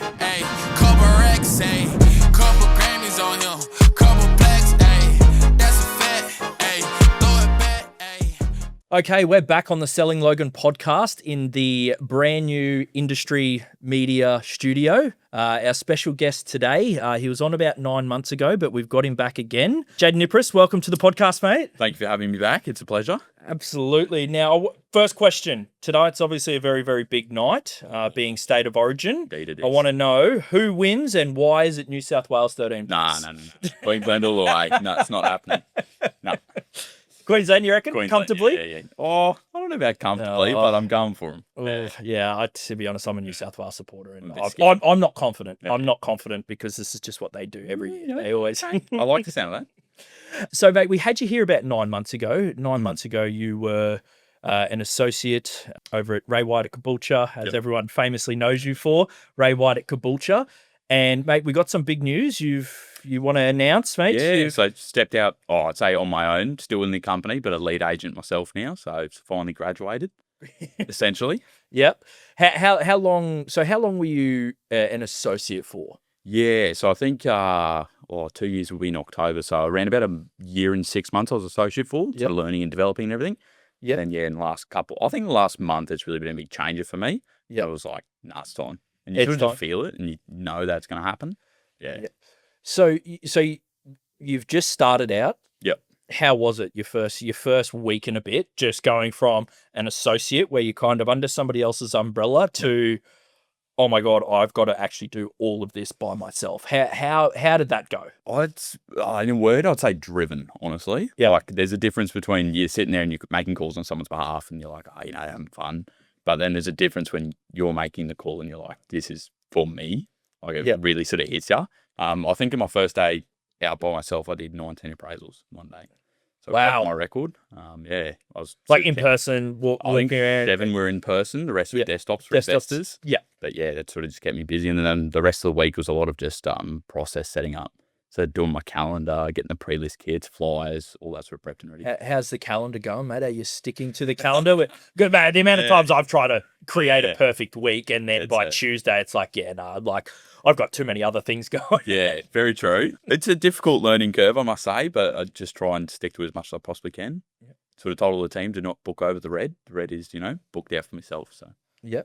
Ay, couple racks, ay, couple Grammys on him, couple blacks, ay, that's a fact, ay, throw it back, ay. Okay, we're back on the Selling Logan podcast in the brand new industry media studio. Our special guest today, he was on about 9 months ago, but we've got him back again. Jayden Nipperess, welcome to the podcast, mate. Thank you for having me back. It's a pleasure. Absolutely. Now, first question. Tonight's obviously a very, very big night, being State of Origin. Indeed it is. I want to know who wins and why is it New South Wales 13? Nah. Queensland all the way. No, it's not happening. No. Queensland, you reckon? Queensland, Comfortably? Yeah. Oh, I don't know about comfortably, but I'm going for them. To be honest, I'm a New South Wales supporter, and I'm a bit scared. I'm not confident. Yeah. I'm not confident because this is just what they do every year. They always. I like the sound of that. So, mate, we had you here about 9 months ago. 9 months ago, you were an associate over at Ray White at Caboolture, as everyone famously knows you for, Ray White at Caboolture. And, mate, we got some big news you want to announce, mate? Yeah, so stepped out, I'd say on my own, still in the company, but a lead agent myself now. So finally graduated, essentially. Yep. How long were you an associate for? Yeah, so I think 2 years will be in October. So around about a year and 6 months I was associate for, so learning and developing and everything. Yeah. Then, in the last the last month, it's really been a big changer for me. Yeah. I was like, nah, it's time. And you sort of feel it and you know that's going to happen. Yeah. So you've just started out. Yep. How was it your first week and a bit, just going from an associate where you're kind of under somebody else's umbrella to, oh my God, I've got to actually do all of this by myself. How did that go? In a word, I'd say driven, honestly. Yeah. Like there's a difference between you sitting there and you're making calls on someone's behalf and you're like, having fun. But then there's a difference when you're making the call and you're like, this is for me. Like it really sort of hits you. I think in my first day out by myself, I did 19 appraisals one day. So wow. My record. I was like in person. I think 7 were in person. The rest were desktops for investors. Yeah. But that sort of just kept me busy. And then the rest of the week was a lot of just process setting up. So doing my calendar, getting the pre-list kits, flyers, all that sort of prepped and ready. How's the calendar going, mate? Are you sticking to the calendar? Good, man. The amount of times I've tried to create a perfect week and then by Tuesday it's like, I've got too many other things going. Yeah, very true. It's a difficult learning curve, I must say, but I just try and stick to it as much as I possibly can. Yeah. Sort of told all the team to not book over the red. The red is, booked out for myself. So yeah.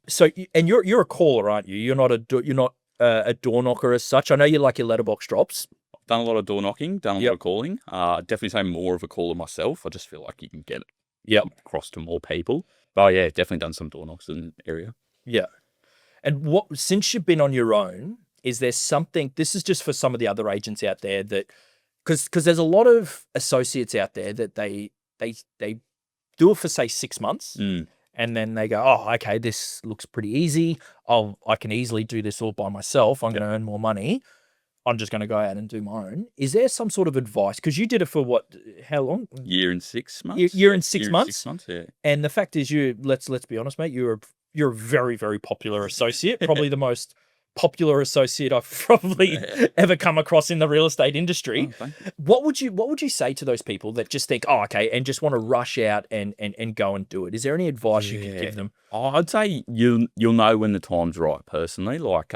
So and you're a caller, aren't you? You're not a door knocker as such. I know you like your letterbox drops. I've done a lot of door knocking, done a lot of calling. Definitely say more of a caller myself. I just feel like you can get it across to more people. But definitely done some door knocks in the area. Yeah. And since you've been on your own, is there something, this is just for some of the other agents out there that, because there's a lot of associates out there that they do it for say 6 months. And then they go, oh, okay, this looks pretty easy. I can easily do this all by myself. I'm going to earn more money. I'm just going to go out and do my own. Is there some sort of advice? Because you did it for how long? Year and 6 months. Year and 6 months? 6 months, yeah. And the fact is let's be honest, mate, you're a very, very popular associate, probably the most popular associate I've probably ever come across in the real estate industry. Oh, what would you say to those people that just think, oh, okay, and just want to rush out and go and do it? Is there any advice you could give them? I'd say you'll know when the time's right, personally. Like,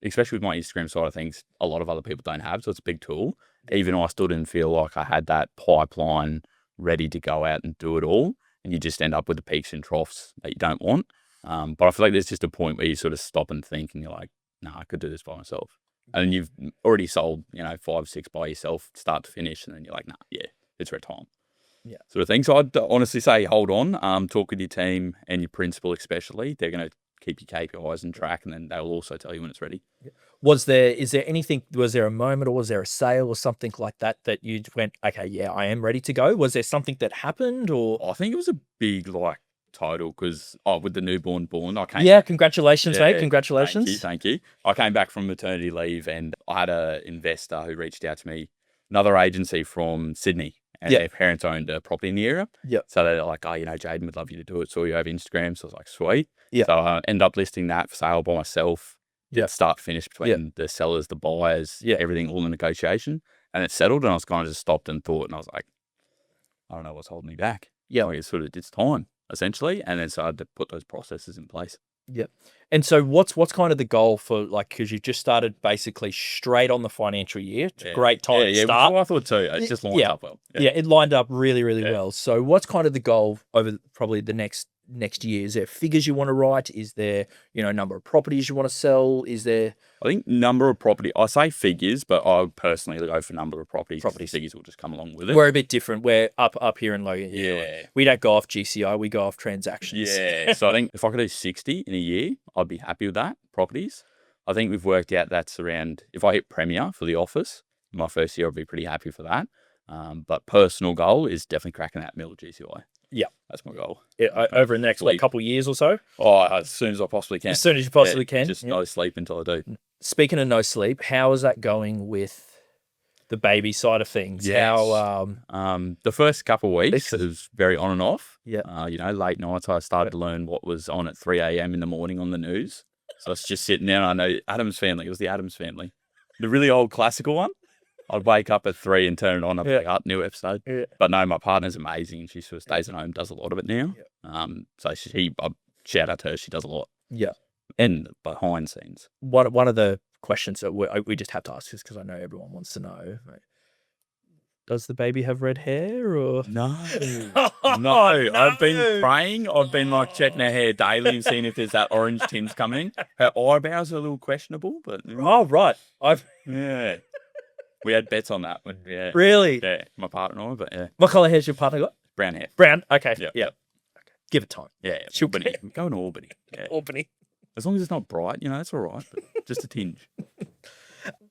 especially with my Instagram side of things, a lot of other people don't have, so it's a big tool. Even I still didn't feel like I had that pipeline ready to go out and do it all, and you just end up with the peaks and troughs that you don't want. But I feel like there's just a point where you sort of stop and think and you're like, no, I could do this by myself. And you've already sold, 5, 6 by yourself, start to finish. And then you're like, nah, it's red time. Yeah. Sort of thing. So I'd honestly say, hold on, talk with your team and your principal, especially. They're going to keep your KPIs and track, and then they'll also tell you when it's ready. Yeah. Was there a moment or was there a sale or something like that you went, okay, yeah, I am ready to go? Was there something that happened or? I think it was a big, total because with the newborn born, I came. Yeah, congratulations, mate. Congratulations. Thank you. I came back from maternity leave and I had an investor who reached out to me, another agency from Sydney, and their parents owned a property in the area. Yeah. So they're like, oh, Jayden would love you to do it. Saw you over Instagram. So I was like, sweet. Yeah. So I ended up listing that for sale by myself. Yeah. Start finish between the sellers, the buyers, everything, all in negotiation. And it settled and I was kind of just stopped and thought and I was like, I don't know what's holding me back. Yeah. Like it's time, essentially. And then started to put those processes in place. Yep. And so what's kind of the goal for, like, because you've just started basically straight on the financial year. It's a great time to start. Well, I thought too. It just lined up well. Yeah, it lined up really, really well. So what's kind of the goal over probably the next year? Is there figures you want to write? Is there, number of properties you want to sell? Is there... I think number of property, I say figures, but I would personally go for number of properties. Figures will just come along with it. We're a bit different. We're up here in Logan. Yeah. We don't go off GCI. We go off transactions. Yeah. So I think if I could do 60 in a year, I'd be happy with that, properties. I think we've worked out that's around, if I hit Premier for the office, my first year, I'd be pretty happy for that. But personal goal is definitely cracking that middle GCI. Yeah. That's my goal. Yeah, over the next couple of years or so? Oh, as soon as I possibly can. As soon as you possibly can. Just no sleep until I do. Speaking of no sleep, how is that going with the baby side of things? Yes. How the first couple of weeks it was very on and off. Yeah. Late nights I started to learn what was on at 3 a.m. in the morning on the news. So I was just sitting there and I know Addams Family. It was the Addams Family. The really old classical one. I'd wake up at 3 and turn it on. I'd be like, new episode. Yeah. But no, my partner's amazing. She sort of stays at home, does a lot of it now. Yeah. So I shout out to her. She does a lot. Yeah. And behind scenes. One of the questions that we just have to ask is because I know everyone wants to know. Does the baby have red hair or no? No. I've been praying. I've been like checking her hair daily and seeing if there's that orange tinge coming in. Her eyebrows are a little questionable, but right. Yeah. We had bets on that one. Yeah. Really? Yeah. My partner and I, but yeah. What colour hair's your partner got? Brown hair. Brown. Okay. Yep. Yeah. Okay. Give it time. Yeah. Albany. I'm going to Albany. Yeah. Albany. As long as it's not bright, that's all right. But just a tinge.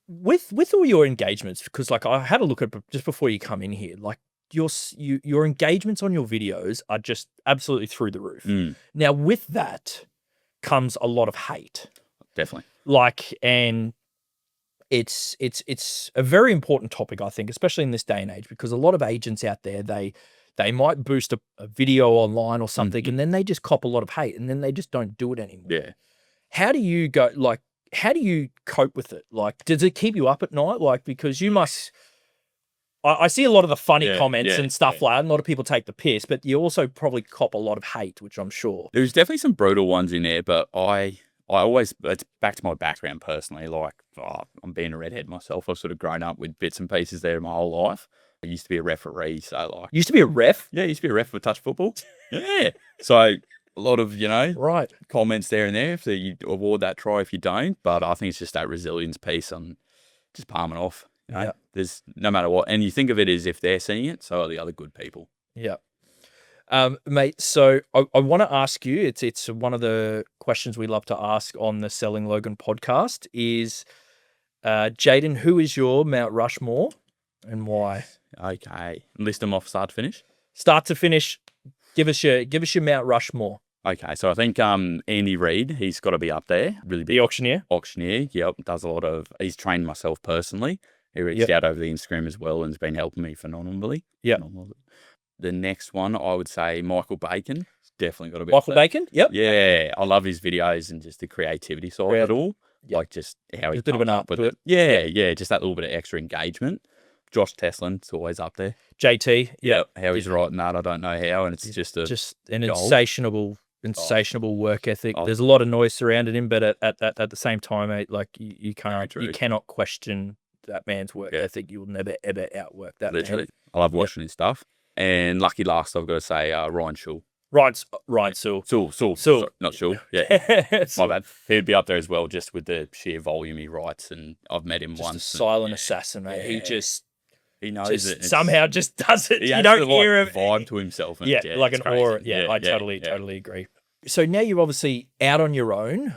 With all your engagements, because like I had a look at just before you come in here, like your engagements on your videos are just absolutely through the roof. Now with that comes a lot of hate. Definitely. And it's a very important topic, I think, especially in this day and age, because a lot of agents out there, they might boost a video online or something, and then they just cop a lot of hate, and then they just don't do it anymore. Yeah. How do you go, like, how do you cope with it? Like, does it keep you up at night? Like, because you must, I see a lot of the funny comments and stuff like that. A lot of people take the piss, but you also probably cop a lot of hate, which I'm sure. There's definitely some brutal ones in there, but I always, it's back to my background personally. Like, I'm being a redhead myself. I've sort of grown up with bits and pieces there my whole life. I used to be a referee, so like. Used to be a ref? Yeah, I used to be a ref for touch football. Yeah. So a lot of, right, comments there and there if you award that try if you don't. But I think it's just that resilience piece on just palming off. Yeah. There's no matter what. And you think of it as if they're seeing it, so are the other good people. Yeah. Mate, so I want to ask you, it's one of the questions we love to ask on the Selling Logan podcast is, Jayden, who is your Mount Rushmore and why? Okay. List them off start to finish? Start to finish. Give us your Mount Rushmore. Okay, so I think Andy Reid, he's got to be up there. Really big. The auctioneer? Auctioneer, yep. Does a lot of, he's trained myself personally. He reached out over the Instagram as well and has been helping me phenomenally. Yeah. The next one, I would say Michael Bacon. It's definitely got to be Michael Bacon? Yep. Yeah, I love his videos and just the creativity side of it all. Yep. Like just how he's a bit of an art with it. Yeah, just that little bit of extra engagement. Josh Teslin, always up there. JT, yeah. How he's writing that, I don't know how, and it's just an insatiable work ethic. There's a lot of noise surrounding him, but at the same time, mate, like you cannot question that man's work ethic. You'll never ever outwork that. Literally, I love watching his stuff. And lucky last, I've got to say Ryan Sewell. Ryan Sewell. Sewell. Sorry, not Sewell. Yeah, my bad. He'd be up there as well, just with the sheer volume he writes. And I've met him once. A silent assassin, mate. Yeah. He knows it. Somehow just does it. You don't hear him. Vibe to himself. And like an aura. Yeah, I totally agree. So now you're obviously out on your own.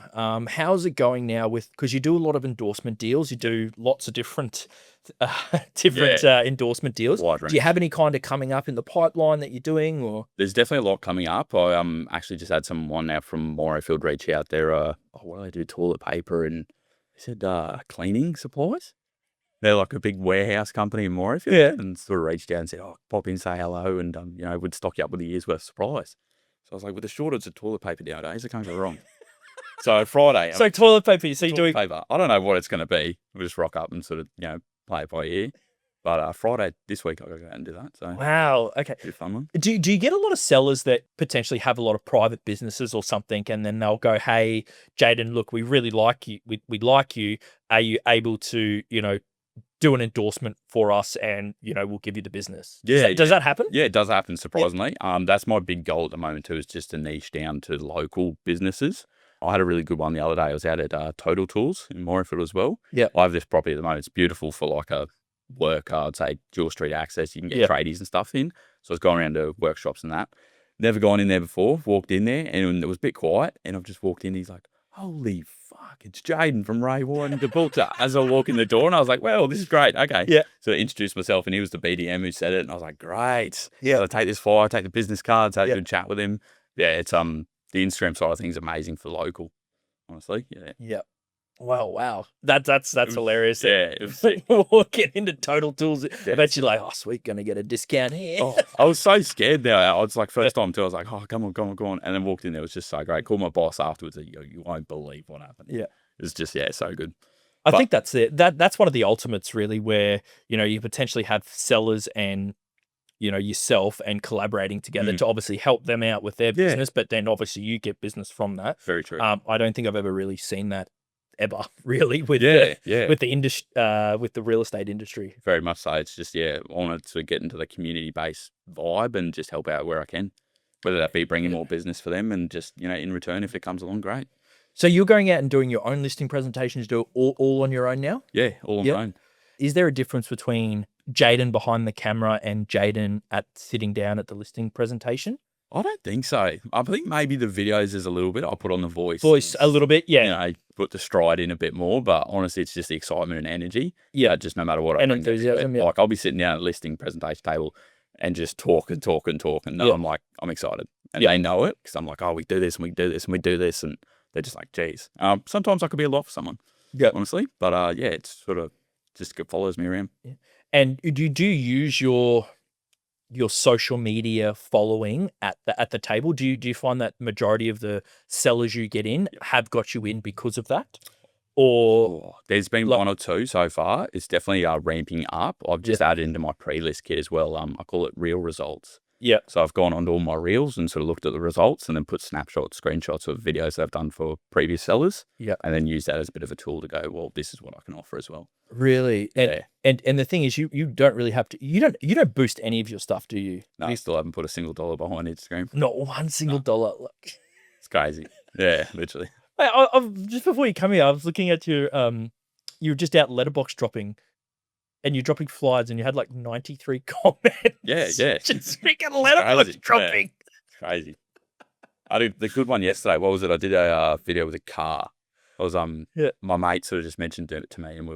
How's it going now because you do a lot of endorsement deals. You do lots of different endorsement deals. Do you have any kind of coming up in the pipeline that you're doing? Or there's definitely a lot coming up. I actually just had someone now from Morayfield reach out there. What do they do? Toilet paper and they said cleaning supplies. They're like a big warehouse company in Morayfield, and sort of reached out and said, pop in, say hello, and would stock you up with a year's worth of supplies. So I was like, with the shortage of toilet paper nowadays, it can't go wrong. So Friday. So toilet paper. So you're doing paper. I don't know what it's going to be. We'll just rock up and sort of, play it by ear. But Friday this week, I got to go out and do that. So Wow. Okay. be a fun one. Do you get a lot of sellers that potentially have a lot of private businesses or something, and then they'll go, "Hey, Jayden, look, we really like you. We like you. Are you able to, do an endorsement for us, and we'll give you the business?" Does that happen? Yeah, it does happen, surprisingly. That's my big goal at the moment too, is just to niche down to local businesses. I had a really good one the other day. I was out at Total Tools in Morayfield as well. Yeah. I have this property at the moment. It's beautiful for like a work, I'd say dual street access. You can get tradies and stuff in. So I was going around to workshops and that. Never gone in there before. Walked in there and it was a bit quiet. And I've just walked in. He's like, "Holy fuck, it's Jayden from Ray Warren Gibraltar." As I walk in the door, and I was like, "Well, this is great." Okay. Yeah. So I introduced myself, and he was the BDM who said it. And I was like, "Great." Yeah. So I take this flyer, take the business cards, had a good chat with him. Yeah, it's the Instagram side of things is amazing for local. Honestly, yeah. Yeah. Wow. That's hilarious. Yeah, it was Walking into Total Tools, I bet you're like, "Oh, sweet, gonna get a discount here." Oh, I was so scared there. I was like, first time too, I was like, "Oh, come on. And then walked in there. It was just so great. Called my boss afterwards. You won't believe what happened. Yeah. It was just, so good. I think that's it. That's one of the ultimates really, where, you potentially have sellers and, yourself and collaborating together to obviously help them out with their business, but then obviously you get business from that. Very true. I don't think I've ever really seen that ever really with with the industry, with the real estate industry. Very much so. It's just, I wanted to get into the community-based vibe and just help out where I can, whether that be bringing more business for them and just, in return, if it comes along, great. So you're going out and doing your own listing presentations, do it all on your own now? Yeah, all on my own. Is there a difference between Jayden behind the camera and Jayden sitting down at the listing presentation? I don't think so. I think maybe the videos is a little bit. I'll put on the voice a little bit, yeah. Put the stride in a bit more, but honestly, it's just the excitement and energy. Yeah. Just no matter what I And bring to it. enthusiasm, yeah. Like I'll be sitting down at the listing presentation table and just talk. And I'm like, I'm excited. And they know it because I'm like, "Oh, we do this and we do this and we do this." And they're just like, "Geez." Sometimes I could be a lot for someone, honestly. But it's sort of just follows me around. Yeah. And do you use your social media following at the table? Do you find that majority of the sellers you get in have got you in because of that? Or there's been one or two so far. It's definitely ramping up. I've just added into my pre-list kit as well. I call it Reel Results. Yeah. So I've gone onto all my reels and sort of looked at the results and then put snapshots, screenshots of videos that I've done for previous sellers. Yeah. And then use that as a bit of a tool to go, well, this is what I can offer as well. Really? And the thing is, you don't really have to. You don't boost any of your stuff, do you? No, I still haven't put a single dollar behind Instagram. Not one single dollar. It's crazy. Yeah, literally. I've just before you come here, I was looking at your you were just out letterbox dropping, and you're dropping flyers, and you had like 93 comments. Yeah. Just freaking letterbox dropping. It's crazy. I did the good one yesterday. What was it? I did a video with a car. I was my mate sort of just mentioned it to me, and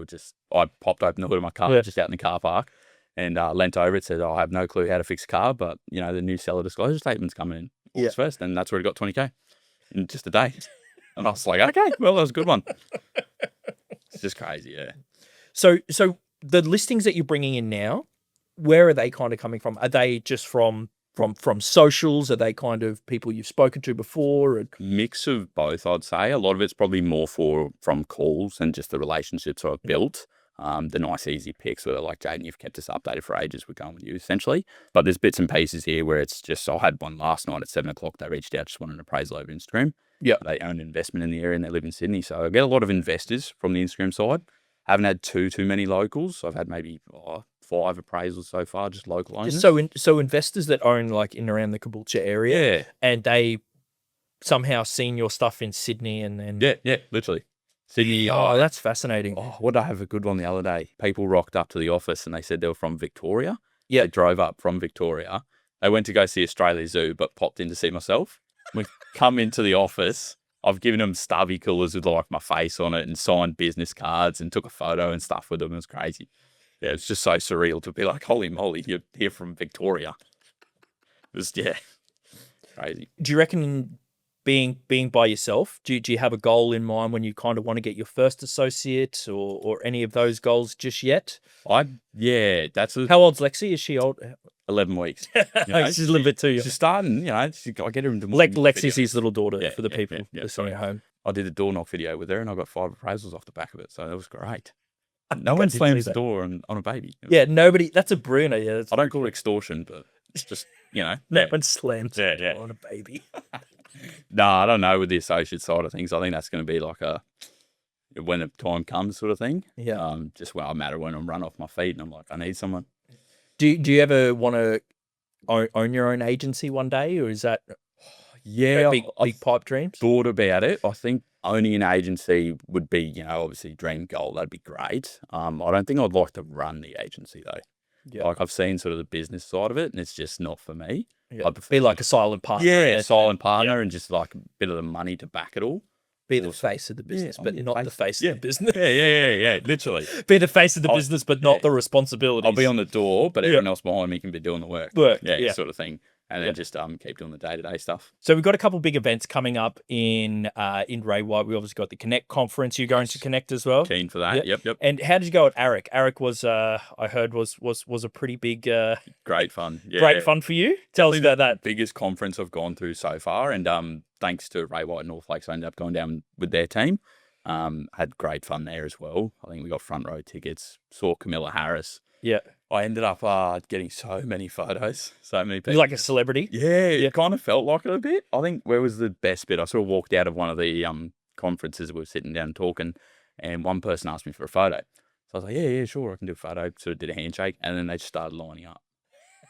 I popped open the hood of my car just out in the car park, and leant over it, said, "I have no clue how to fix a car, but the new seller disclosure statement's coming in August 1st," and that's where it got 20K in just a day. And I was like, "Okay, well, that was a good one." It's just crazy, yeah. So the listings that you're bringing in now, where are they kind of coming from? Are they just from socials? Are they kind of people you've spoken to before? Mix of both, I'd say. A lot of it's probably more from calls and just the relationships I've built. The nice, easy picks where they're like, "Jayden, you've kept us updated for ages. We're going with you," essentially. But there's bits and pieces here where it's just, I had one last night at 7 o'clock. They reached out, just wanted an appraisal over Instagram. Yeah. They own an investment in the area and they live in Sydney. So I get a lot of investors from the Instagram side. Haven't had too many locals. I've had maybe 5 appraisals so far, just local owners. So investors that own like in around the Caboolture area, and they somehow seen your stuff in Sydney and then literally. Sydney. Oh, that's fascinating. What did I have a good one the other day? People rocked up to the office and they said they were from Victoria. Yeah. They drove up from Victoria. They went to go see Australia Zoo, but popped in to see myself. We come into the office. I've given them stubby coolers with like my face on it and signed business cards and took a photo and stuff with them. It was crazy. Yeah, it's just so surreal to be like, "Holy moly, you're here from Victoria." It was, crazy. Do you reckon being by yourself, do you have a goal in mind when you kind of want to get your first associate or any of those goals just yet? That's How old's Lexi? Is she old? 11 weeks. She's a little bit too young. She's starting, I get her into Lexi's his little daughter for the people listening at home. I did a door knock video with her and I got 5 appraisals off the back of it. So that was great. No one did see slams the that. door on a baby. Yeah, nobody. That's a Bruno. Yeah, that's, I don't call it extortion, but it's just, no one slams Yeah, the yeah. door on a baby. No, I don't know with the associate side of things. I think that's going to be like a when the time comes sort of thing. Yeah. Just when I matter when I'm run off my feet and I'm like, I need someone. Do you ever want to own your own agency one day, or is that Yeah, big pipe dreams? thought about it. I think owning an agency would be, obviously dream goal. That'd be great. I don't think I'd like to run the agency though. Yeah. Like I've seen sort of the business side of it, and it's just not for me. Yeah. I'd prefer Be like a silent partner. yeah, silent partner, and just like a bit of the money to back it all. Be the face of the business, but I'm not the face of the business. Yeah, literally. Be the face of the business, but not the responsibility. I'll be on the door, but everyone else behind me can be doing the work. Yeah, sort of thing. And then just keep doing the day-to-day stuff. So we've got a couple big events coming up in Ray White. We obviously got the Connect conference. You're going to Connect as well. Keen for that. Yep. And how did you go at ARIC? ARIC was, I heard, was a pretty big, great fun. Yeah. great fun for you. Tell us about that. Biggest conference I've gone through so far, and thanks to Ray White and North Lakes, I ended up going down with their team. Had great fun there as well. I think we got front row tickets. Saw Camilla Harris. Yeah. I ended up getting so many photos, so many people. You're like a celebrity. Yeah, it kind of felt like it a bit. I think where was the best bit? I sort of walked out of one of the conferences. We were sitting down talking, and one person asked me for a photo. So I was like, yeah, sure, I can do a photo. Sort of did a handshake, and then they just started lining up.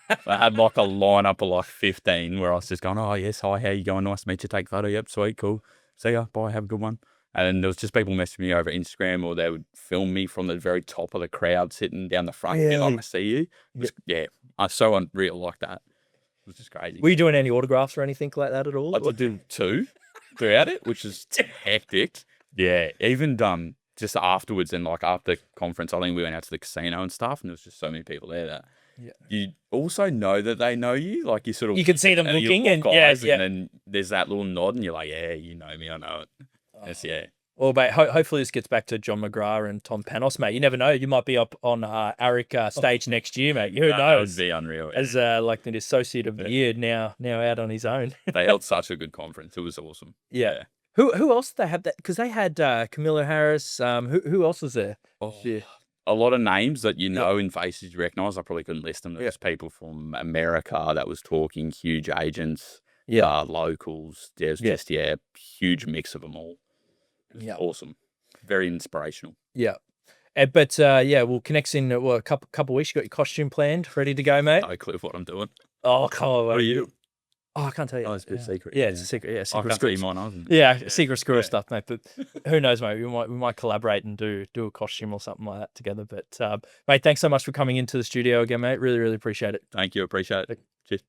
So I had like a lineup of like 15 where I was just going, oh, yes, hi, how you going? Nice to meet you. Take a photo. Yep, sweet, cool. See ya. Bye, have a good one. And then there was just people messaging me over Instagram, or they would film me from the very top of the crowd sitting down the front. Really? Like, I see you. I was so unreal like that. It was just crazy. Were you doing any autographs or anything like that at all? I did do 2 throughout it, which is hectic. Yeah, even just afterwards and like after the conference, I think we went out to the casino and stuff, and there was just so many people there that you also know that they know you. Like you sort of can see them and you looking, and lock eyes, yeah. and then there's that little nod, and you're like, yeah, you know me, I know it. Yes, Well, mate, hopefully this gets back to John McGrath and Tom Panos, mate. You never know. You might be up on ARIC stage next year, mate. Who knows? That would be unreal. As like the associate of the year, now out on his own. They held such a good conference. It was awesome. Yeah. Who else did they have that? Because they had Camilla Harris. Who else was there? A lot of names that and faces you recognise. I probably couldn't list them. There's people from America that was talking, huge agents, locals. There's just huge mix of them all. Yeah, awesome, very inspirational. Yeah, but we'll connect in a couple weeks. You got your costume planned, ready to go, mate? No clue what I'm doing. Oh, come on, what are you? Oh, I can't tell you. Oh, it's a bit secret. Yeah, it's a secret. Yeah, secret. I can't see mine, isn't it? Yeah, secret squirrel stuff, mate. But who knows, mate? We might collaborate and do a costume or something like that together. But mate, thanks so much for coming into the studio again, mate. Really, really appreciate it. Thank you. Appreciate it. Cheers.